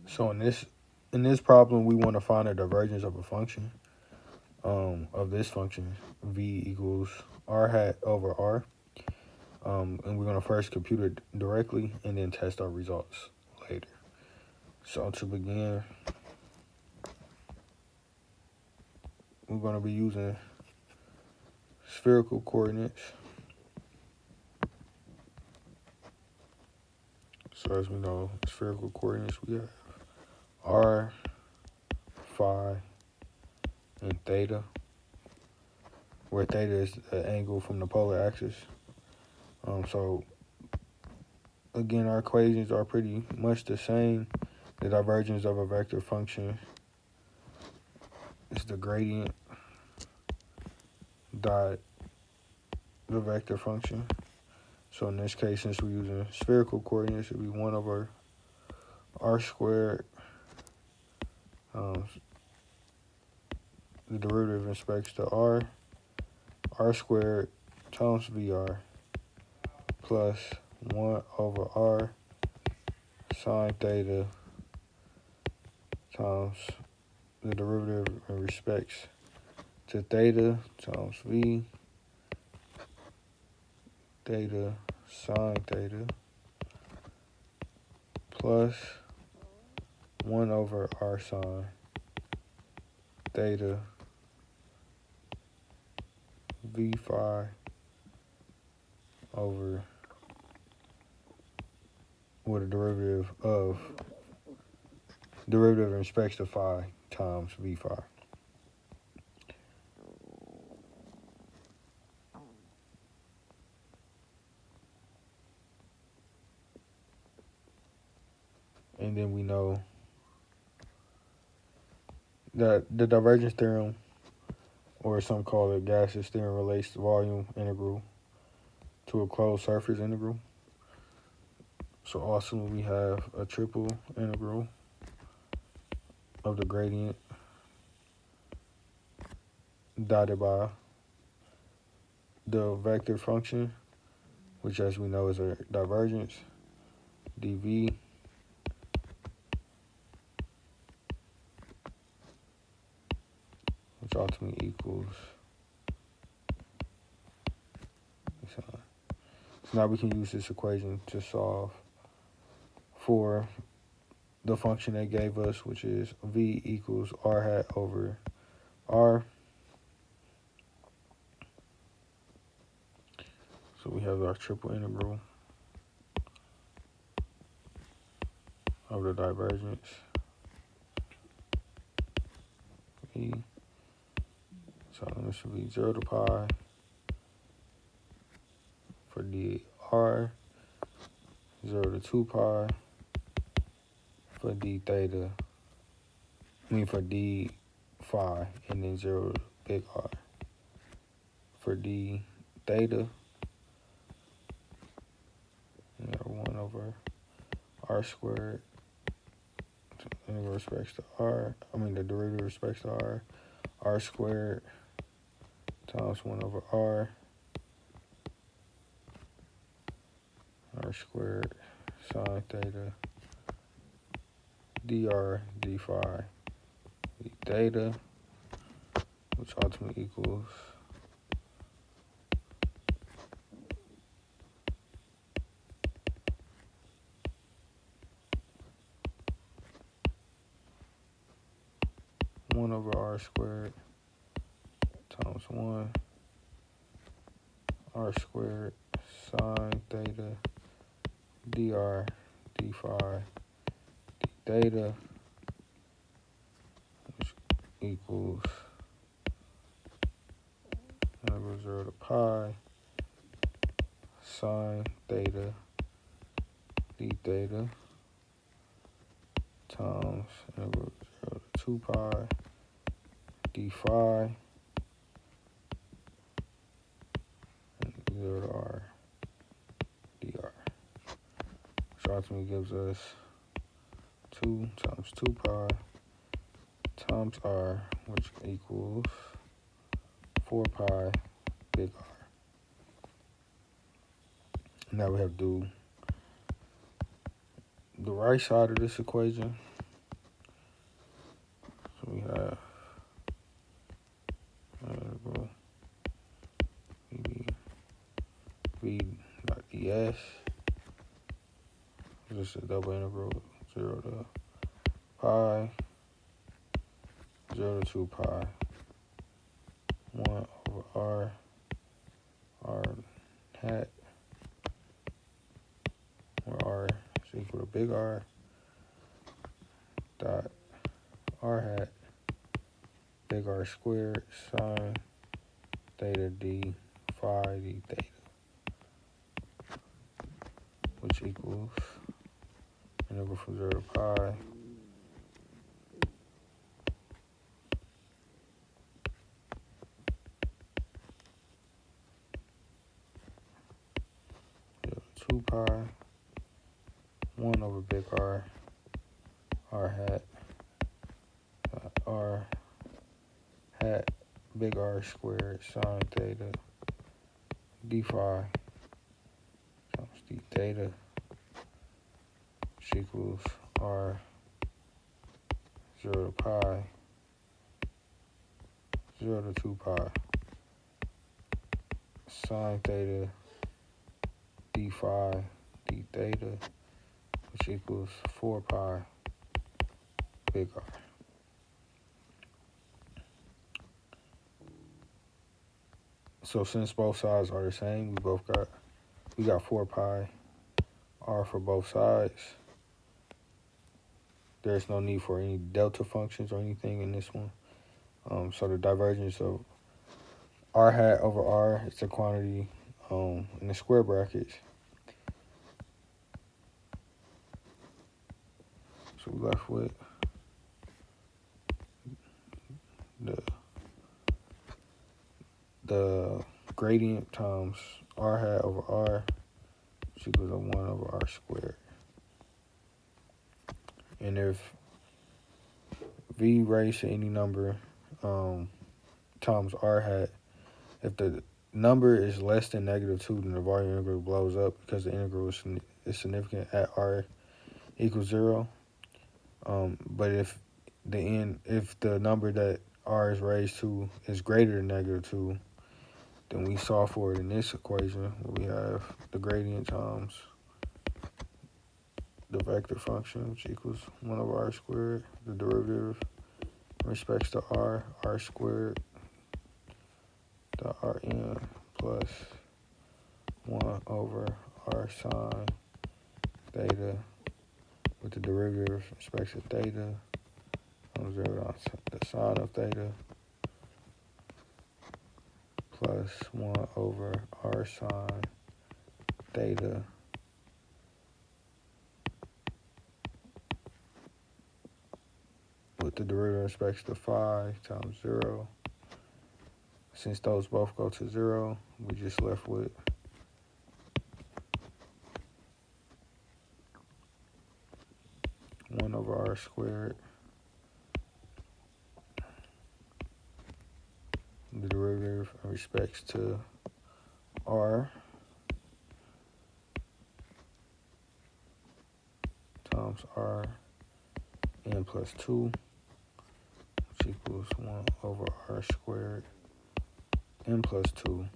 So in this problem, we want to find the divergence of a function of this function v equals r hat over r. And we're going to first compute it directly and then test our results later. So to begin, we're going to be using spherical coordinates. So as we know, spherical coordinates, we have r, phi, and theta, where theta is the angle from the polar axis. So again, our equations are pretty much the same. The divergence of a vector function is the gradient dot the vector function. So in this case, since we're using spherical coordinates, it would be 1 over r squared. The derivative in respect to r squared times vr plus 1 over r sine theta times the derivative in respects to theta times v theta sine theta plus 1 over r sine theta v phi over with a derivative in respect to phi times v phi. And then we know that the divergence theorem, or some call it gaseous theorem, relates the volume integral to a closed surface integral. So also we have a triple integral of the gradient dotted by the vector function, which as we know is a divergence, dv which ultimately equals. So now we can use this equation to solve for the function they gave us, which is v equals r hat over r. So we have our triple integral of the divergence v. So this should be 0 to pi for dr, 0 to 2 pi for d theta, for d phi, and then 0 to big R for d theta, 1 over r squared in respects to r, the derivative respects to r squared times 1 over r squared sine theta dr d phi d theta, which ultimately equals 1 over r squared times 1 r squared sine theta dr d phi d theta, which equals 0 to pi sine theta d theta times 0 to 2 pi d phi and 0 to r dr. So ultimately gives us 2 times 2 pi times r, which equals 4 pi big R. Now we have to do the right side of this equation. we have integral v dot ds. Just a double integral 0 to pi, 0 to 2 pi, 1 over r hat, where r is equal to big R, dot r hat, big R squared, sine theta d phi d theta, which equals integral from 0 to pi, 0 to 2 pi, 1 over big R, r hat, r hat, big R squared, sine theta d phi times d theta, which equals r 0 to pi, 0 to 2 pi, sine theta d phi d theta, which equals 4 pi big R. So since both sides are the same, we got 4 pi r for both sides. There's no need for any delta functions or anything in this one. So the divergence of r hat over r is the quantity in the square brackets. So we left with the gradient times r hat over r, which equals 1 over r squared. And if v raised to any number times r hat, if the number is less than -2, then the volume integral blows up because the integral is significant at r equals 0. But if the number that r is raised to is greater than -2, then we solve for it in this equation where we have the gradient times the vector function, which equals 1 over r squared, the derivative in respects to r squared, the rn plus 1 over r sine theta, with the derivative in respect to theta, 0 down to the sine of theta, plus 1 over r sine theta, with the derivative in respect to phi times 0. Since those both go to 0, we just left with one over r squared, the derivative in respects to r times r n plus 2, which equals 1 over r squared n plus 2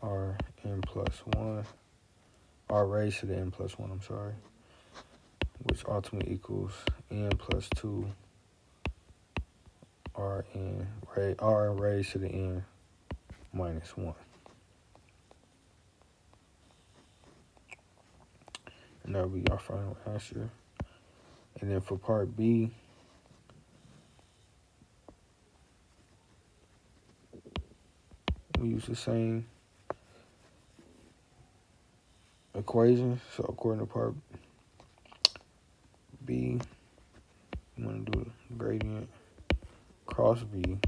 r n plus 1, r raised to the n plus 1, which ultimately equals n plus 2 r raised to the n minus 1. And that'll be our final answer. And then for part B, we use the same equation. So according to part B, I'm going to do the gradient cross B.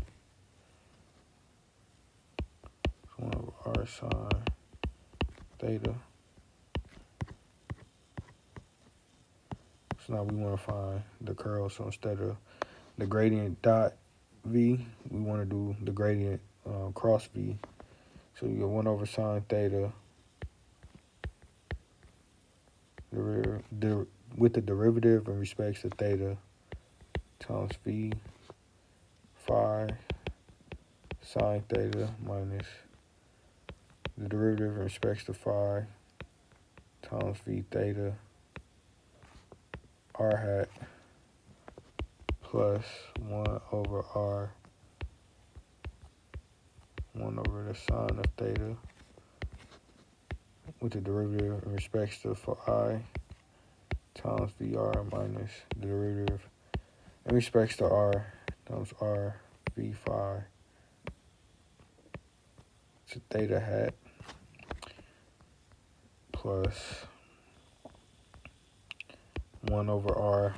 It's 1 over r sine theta. So now we want to find the curl. So instead of the gradient dot V, we want to do the gradient cross V. So you get 1 over sine theta with the derivative in respect to theta times V phi sine theta minus the derivative in respect to phi times v theta r hat plus 1 over r 1 over the sine of theta with the derivative in respect to phi times vr minus the derivative in respect to r times r v phi to theta hat plus 1 over r,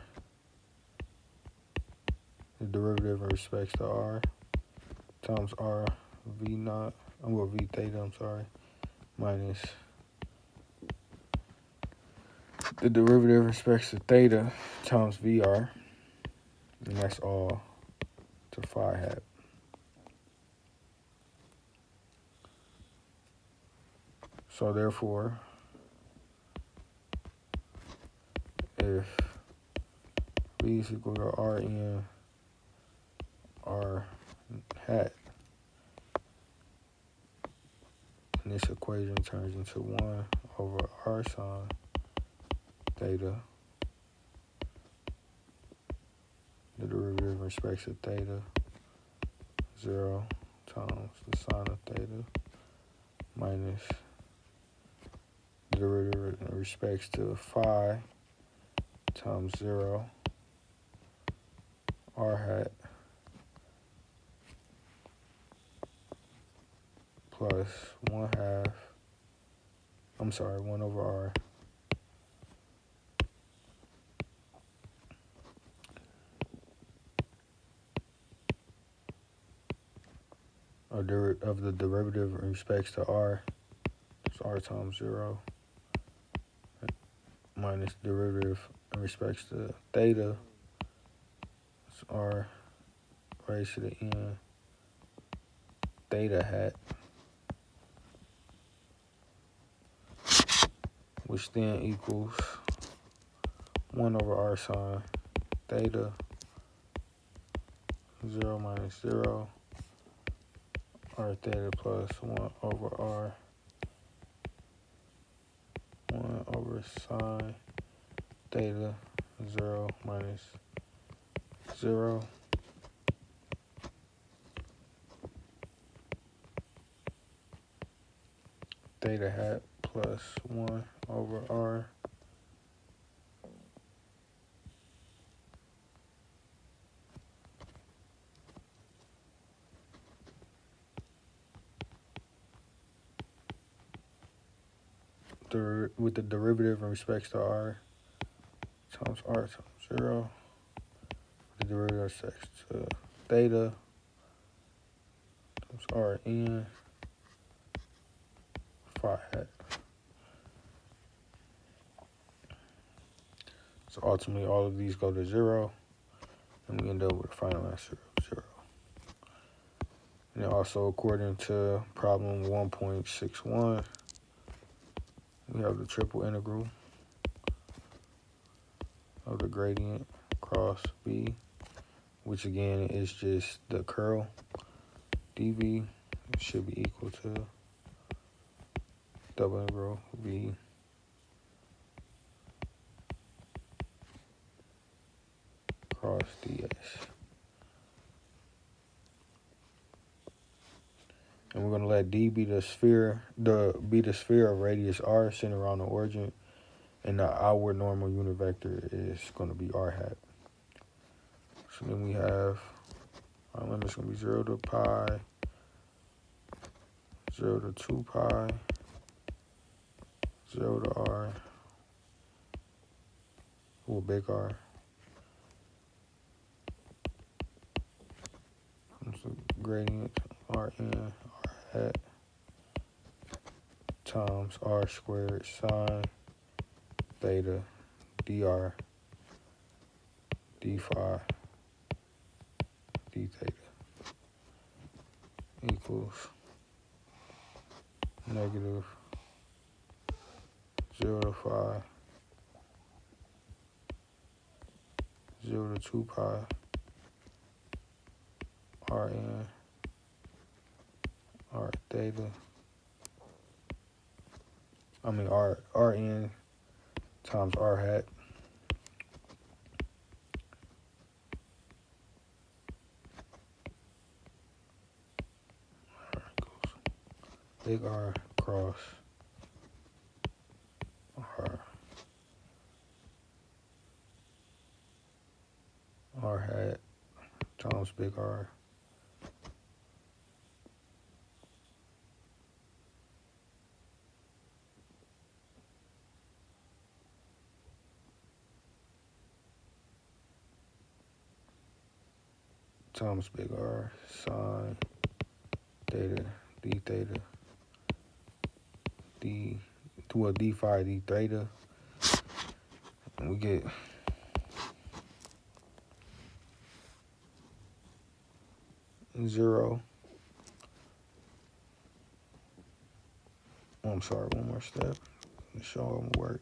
the derivative in respect to r, times r v naught, v theta, minus the derivative in respect to theta times vr, and that's all to phi hat. So therefore, if v is equal to rn r hat, and this equation turns into 1 over r sine theta, the derivative in respect to theta, 0 times the sine of theta, minus the derivative in respect to phi times 0 r hat plus 1 over r of the derivative in respect to r, it's r times 0, minus derivative in respect to theta, it's r raised to the n theta hat, which then equals 1 over r sine theta, 0 minus 0, r theta plus 1 over r, 1 over sine theta, 0 minus 0, theta hat plus 1 over r, with the derivative in respect to r times r times 0, the derivative in respect to theta times rn phi hat. So ultimately all of these go to 0, and we end up with a final answer of 0. And then also according to problem 1.61, we have the triple integral of the gradient across b, which again is just the curl dv. It should be equal to double integral v cross ds. And we're going to let d be the sphere of radius r centered around the origin, and the outward normal unit vector is going to be r hat. So then we have our limit's going to be 0 to pi, 0 to 2 pi, 0 to r, big R. So gradient Rn r hat times r squared sine theta dr d phi d theta equals negative 0 to phi, 0 to 2 pi Rn, R theta. Rn times R hat. Big R cross R hat times big R times big R sine theta d theta d phi d theta, and we get zero. Oh, I'm sorry, one more step to show them work.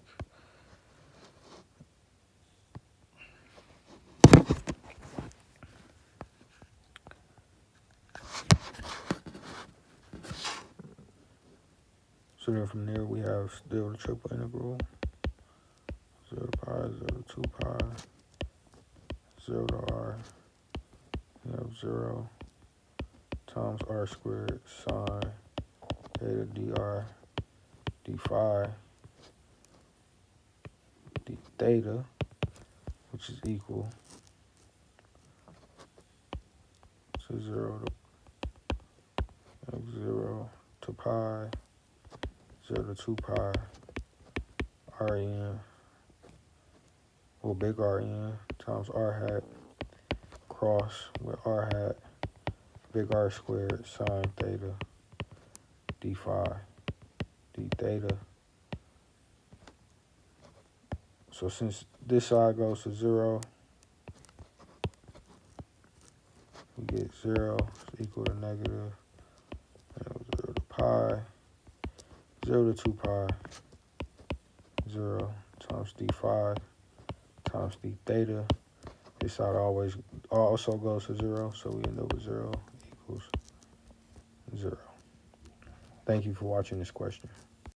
So then from there we have still the triple integral. 0 to pi, 0 to 2 pi, 0 to r. We have 0 times r squared sine theta dr d phi d theta, which is equal to 0 to pi, 0 to 2 pi, Rn, or big Rn times r hat cross with r hat, big R squared sine theta d phi d theta. So since this side goes to 0, we get 0 is equal to negative 0 to pi, 0 to 2 pi, 0 times d phi times d theta. This side also goes to 0, so we end up with 0 equals 0. Thank you for watching this question.